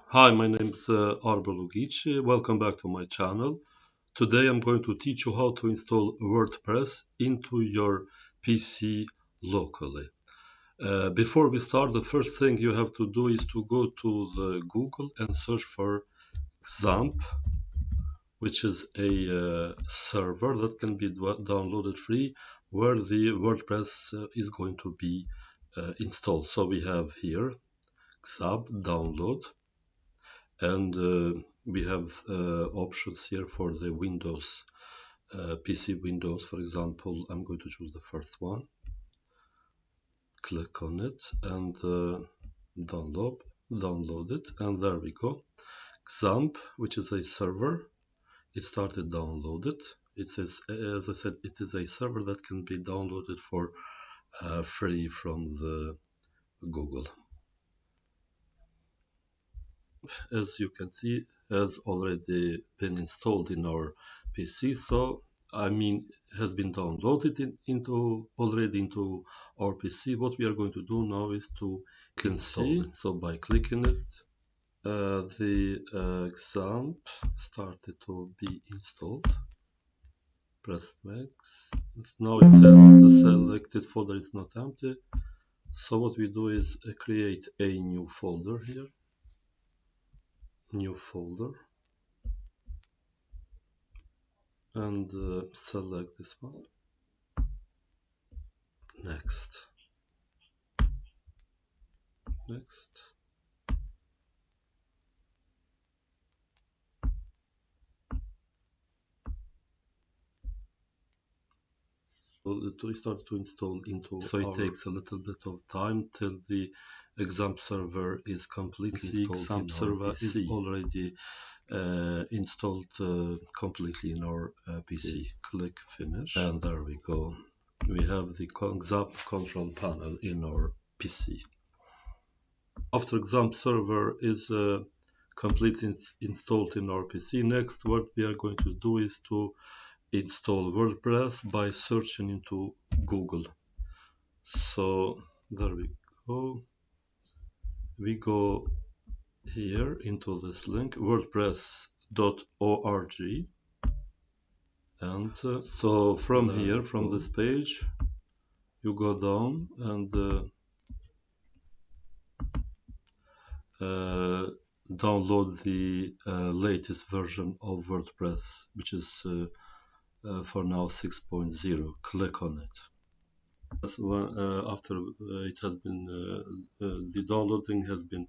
Hi, my name is Arber Llugiqi. Welcome back to my channel. Today I'm going to teach you how to install WordPress into your PC locally. Before we start, the first thing you have to do is to go to the Google and search for XAMPP, which is a server that can be downloaded free, where the WordPress is going to be installed. So we have here XAMPP download. And we have options here for the Windows, PC Windows, for example. I'm going to choose the first one, click on it and download it, and there we go. XAMPP, which is a server, it started downloaded. It says, as I said, it is a server that can be downloaded for free from the Google. As you can see, has already been installed in our PC. So has been downloaded already into our PC. What we are going to do now is to install it. So by clicking it, the XAMPP started to be installed. Press next. Now it says the selected folder is not empty. So what we do is create a new folder here. New folder. And select this one. Next. To start to install into, so it takes a little bit of time till the XAMPP server is completely installed. XAMPP server is already installed completely in our PC. Click finish, and there we go. We have the XAMPP control panel in our PC. After XAMPP server is completely installed in our PC, next what we are going to do is to install WordPress by searching into Google. So there we go. We go here into this link, wordpress.org, and so from here, from this page, you go down and download the latest version of WordPress, which is for now 6.0. Click on it. After it has been the downloading has been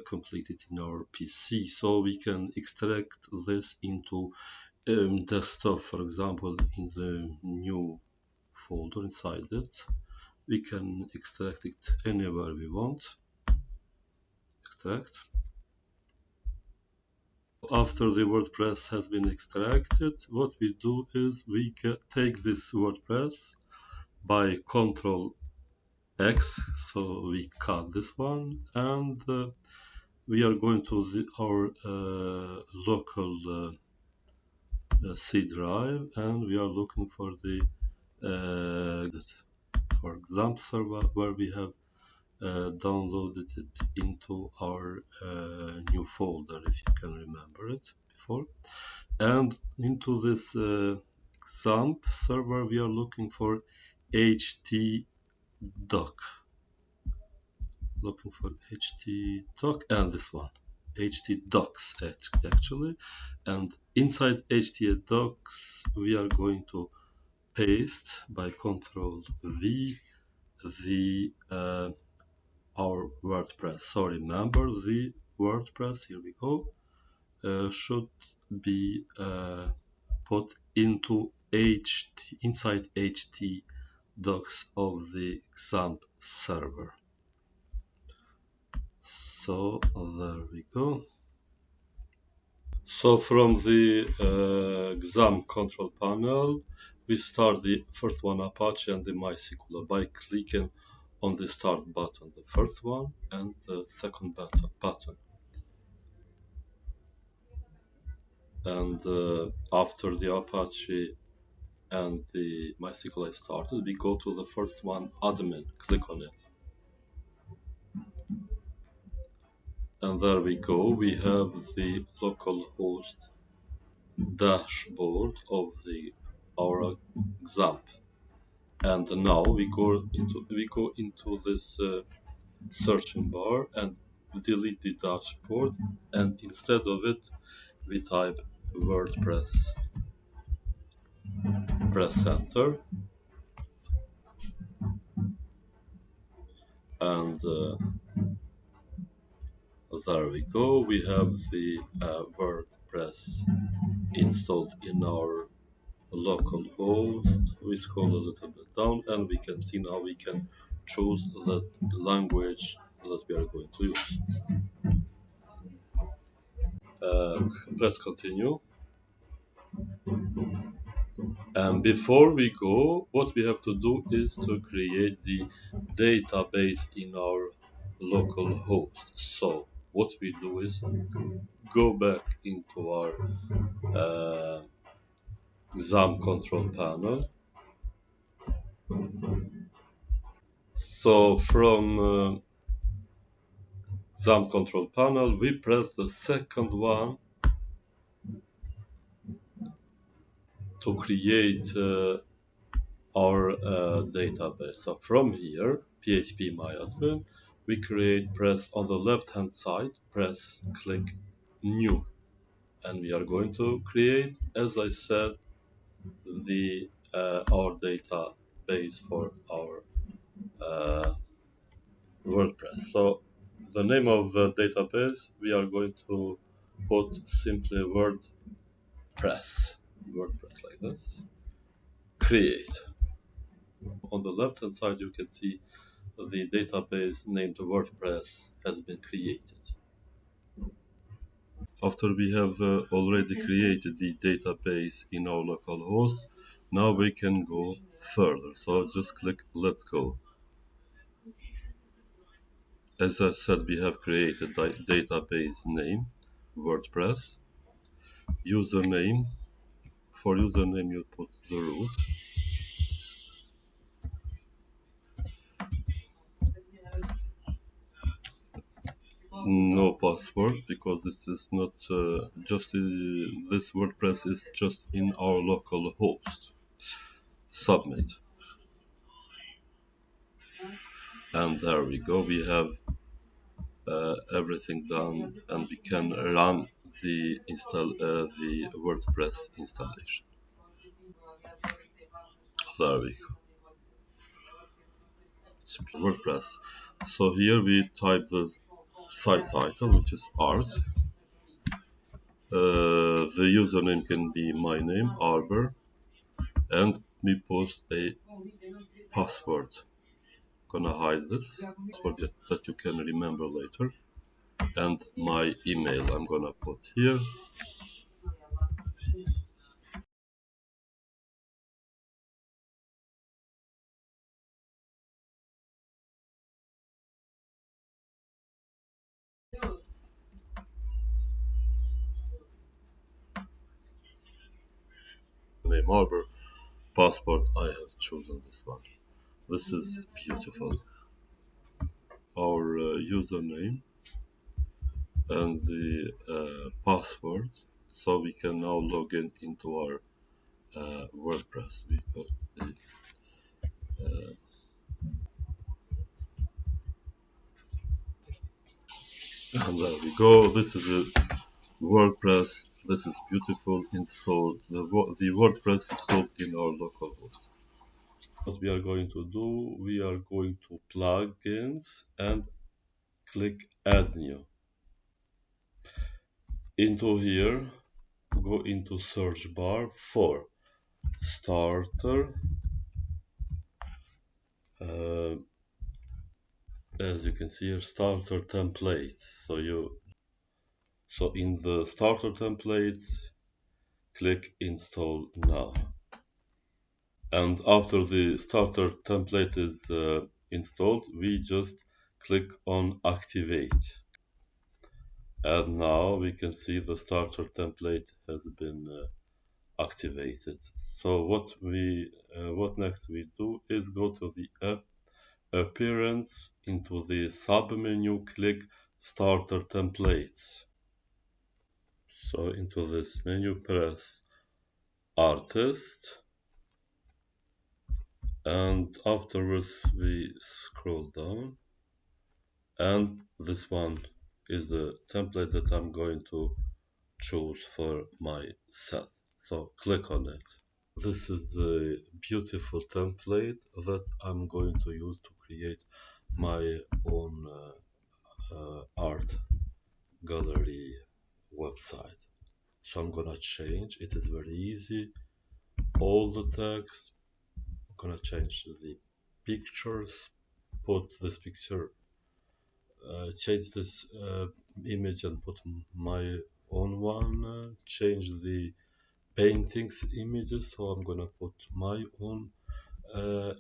completed in our PC, so we can extract this into desktop, for example, in the new folder inside it. We can extract it anywhere we want. Extract. After the WordPress has been extracted, what we do is we can take this WordPress by Control X, so we cut this one, and we are going to our local C drive, and we are looking for the for XAMPP server, where we have downloaded it into our new folder, if you can remember it before. And into this XAMPP server, we are looking for htdoc. Looking for htdoc and this one, htdocs actually. And inside htdocs, we are going to paste by Control V the our WordPress. So remember, the WordPress, here we go, should be put into inside htdocs of the XAMPP server. So there we go. So from the XAMPP control panel, we start the first one, Apache and the MySQL, by clicking on the start button, the first one, and the second button. And after the Apache and the MySQL is started, we go to the first one, admin. Click on it. And And there we go, we have the localhost dashboard of our XAMPP. And now we go into this searching bar and delete the dashboard, and instead of it we type WordPress. Press enter, and there we go, we have the WordPress installed in our local host. We scroll a little bit down and we can see now we can choose the language that we are going to use. Press continue. And before we go, what we have to do is to create the database in our local host. So what we do is go back into our XAMPP control panel. So from XAMPP control panel, we press the second one to create our database. So from here, PHP MyAdmin, we press on the left hand side, click new, and we are going to create, as I said, the our database for our WordPress. So the name of the database, we are going to put simply WordPress like this. Create. On the left hand side you can see the database named WordPress has been created. After we have already created the database in our local host, now we can go further. So just click Let's Go. As I said, we have created the database name WordPress. Username. For username you put the root. No password, because this is not this WordPress is just in our local host. Submit, and there we go, we have everything done, and we can run the WordPress installation. There we go, WordPress. So here we type the site title, which is art. The username can be my name, Arber, and we post a password. Gonna hide this password that you can remember later, and my email I'm gonna put here. Name Arbor, passport, I have chosen this one. This is beautiful. Our username and the password, so we can now log in into our WordPress. We put the and there we go. This is a WordPress. This is beautiful. Installed the WordPress installed in our local host. What we are going to do, we are going to plugins and click add new. Into here, go into search bar for starter. As you can see here, starter templates. So in the starter templates, click install now. And after the starter template is installed, we just click on activate. And now we can see the starter template has been activated. So what next we do is go to the appearance, into the sub menu, click starter templates. So into this menu, press artist, and afterwards we scroll down, and this one is the template that I'm going to choose for myself. So click on it. This is the beautiful template that I'm going to use to create my own art gallery website. So I'm gonna change, it is very easy, all the text. I'm gonna change the pictures, put this picture, change this image and put my own one, change the paintings images, so I'm gonna put my own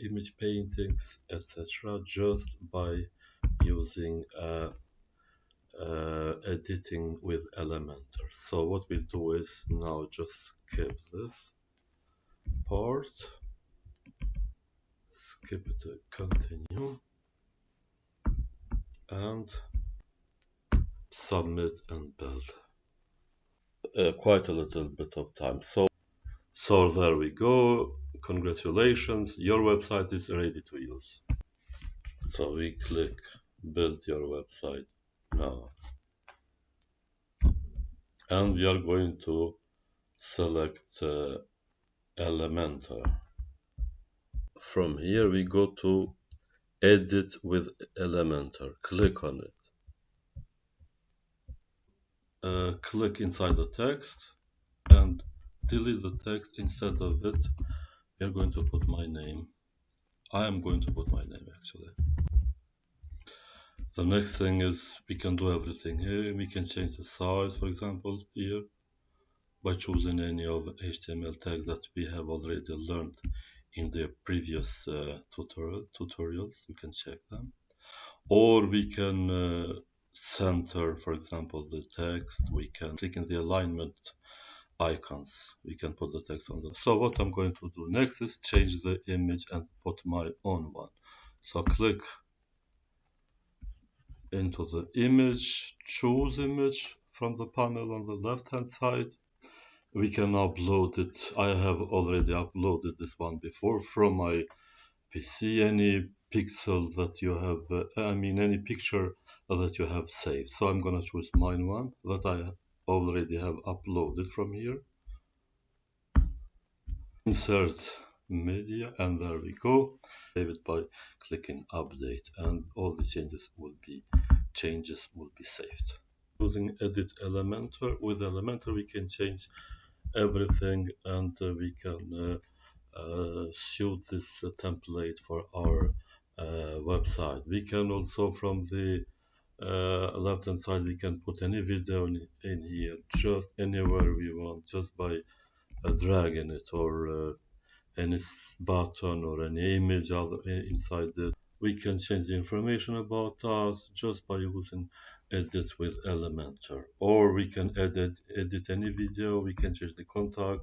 image paintings, etc., just by using editing with Elementor. So what we do is now just skip this part, skip it to continue, and submit and build. Quite a little bit of time. So there we go. Congratulations, your website is ready to use. So we click build your website now. And we are going to select Elementor. From here we go to edit with Elementor. Click on it. Click inside the text and delete the text. Instead of it, we are going to put my name. I am going to put my name actually. The next thing is we can do everything here. We can change the size, for example, here by choosing any of the HTML tags that we have already learned in the previous tutorials. You can check them. Or we can center, for example, the text. We can click in the alignment icons. We can put the text on the. So what I'm going to do next is change the image and put my own one. So click into the image, choose image from the panel on the left hand side. We can upload it. I have already uploaded this one before from my PC. Any pixel that you have, any picture that you have saved. So I'm gonna choose mine one that I already have uploaded from here. Insert media, and there we go. Save it by clicking update, and all the changes will be saved. Using edit Elementor, with Elementor we can change everything, and we can suit this template for our website. We can also, from the left hand side, we can put any video in here, just anywhere we want, just by dragging it, or any button or any image inside it. We can change the information about us just by using edit with Elementor. Or we can edit any video, we can change the contact,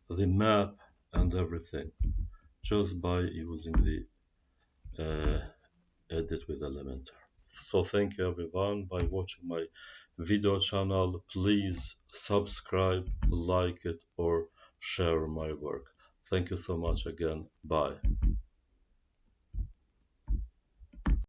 the map, and everything just by using the edit with Elementor. So thank you everyone by watching my video channel. Please subscribe, like it, or share my work. Thank you so much again. Bye.